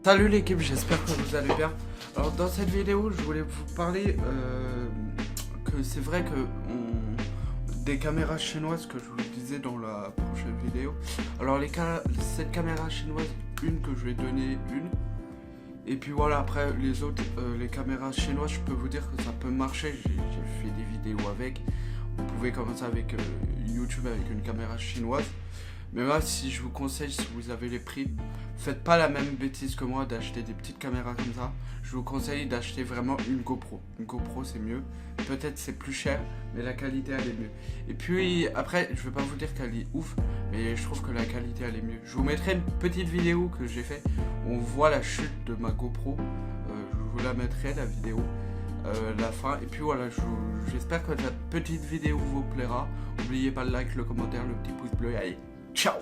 Salut l'équipe, j'espère que vous allez bien. Alors dans cette vidéo, je voulais vous parler que c'est vrai que des caméras chinoises, que je vous le disais dans la prochaine vidéo. Alors cette caméra chinoise, une que je vais donner une. Et puis voilà, après les autres, les caméras chinoises, je peux vous dire que ça peut marcher. J'ai fait des vidéos avec. Vous pouvez commencer avec YouTube avec une caméra chinoise. Mais moi, si je vous conseille, si vous avez les prix, faites pas la même bêtise que moi d'acheter des petites caméras comme ça. Je vous conseille d'acheter vraiment une GoPro. Une GoPro, c'est mieux. Peut-être c'est plus cher, mais la qualité, elle est mieux. Et puis, après, je vais pas vous dire qu'elle est ouf, mais je trouve que la qualité, elle est mieux. Je vous mettrai une petite vidéo que j'ai fait où on voit la chute de ma GoPro. Je vous la mettrai, la vidéo. La fin, et puis voilà, j'espère que cette petite vidéo vous plaira. N'oubliez pas le like, le commentaire, le petit pouce bleu, allez, ciao.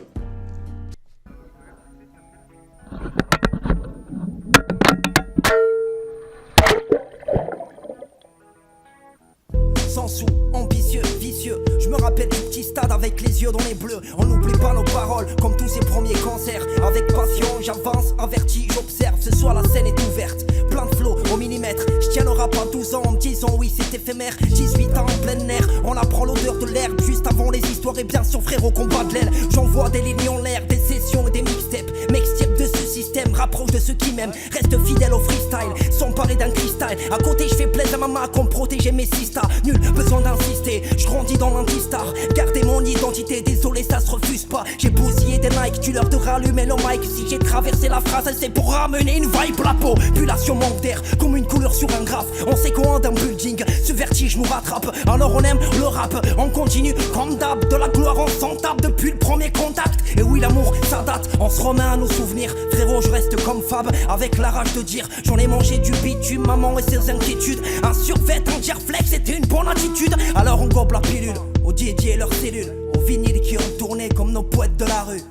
Sans sous, ambitieux, vicieux. Je me rappelle du petit stade avec les yeux dans les bleus. On n'oublie pas nos paroles, comme tous ces premiers concerts. Avec passion, j'avance, averti, j'observe. Ce soir la scène est ouverte, plein de flots au millimètre. Je tiens le rap à 12 ans en me disant oui c'est éphémère. 18 ans en plein air, on apprend l'odeur de l'herbe. Juste avant les histoires et bien sûr frère au combat de l'aile. J'envoie des lignes en l'air, des sessions et des mixtapes. Mixtape de ce système, rapproche de ceux qui m'aiment. Reste fidèle au freestyle, sans parler d'un cristal. À côté je fais plaisir à ma main comme protéger mes sistas. Nul besoin d'insister, je grandis dans l'anti-star. Gardez mon identité, désolé ça se refuse pas. J'ai bousillé des Nike, tu leur de rallumer le mic. Si j'ai traversé la phrase, c'est pour ramener une vibe. La population manque d'air, comme une couleur sur un graphe. On s'écoande d'un building, ce vertige nous rattrape. Alors on aime le rap, on continue comme d'hab. De la gloire on s'en tape depuis le premier contact. Et oui l'amour ça date, on se remet à nos souvenirs. Frérot je reste comme Fab, avec la rage de dire j'en ai mangé du bitume, maman et ses inquiétudes. Un survêt, un gerflex, c'était une bonne attitude. Alors on gobe la pilule, aux Didier et leurs cellules, aux vinyles qui ont tourné comme nos poètes de la rue.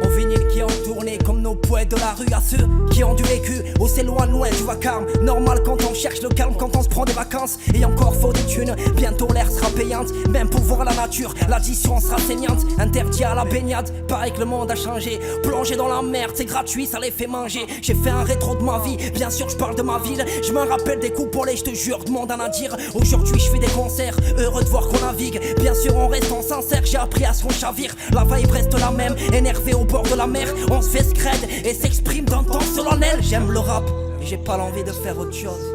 Aux vinyles qui ont tourné comme nos poètes de la rue. À ceux qui ont du vécu, oh c'est loin du vacarme. Normal quand on cherche le calme, quand on se prend des vacances. Et encore faut des thunes, bientôt l'air sera payante. Même pour voir la nature, l'addition sera saignante. Interdit à la baignade, pareil que le monde a changé. Plongé dans la merde, c'est gratuit, ça les fait manger. J'ai fait un rétro de ma vie, bien sûr je parle de ma ville. Je me rappelle des coups pour les, je te jure, demande à Nadir. Aujourd'hui je fais des concerts, heureux de voir qu'on navigue. Bien sûr on reste en sincère, j'ai appris à ce qu'on chavire. La vibe reste la même, énervé au bord de la mer. On se fait scred et s'exprime d'un temps solennel. J'aime le rap, et j'ai pas l'envie de faire autre chose.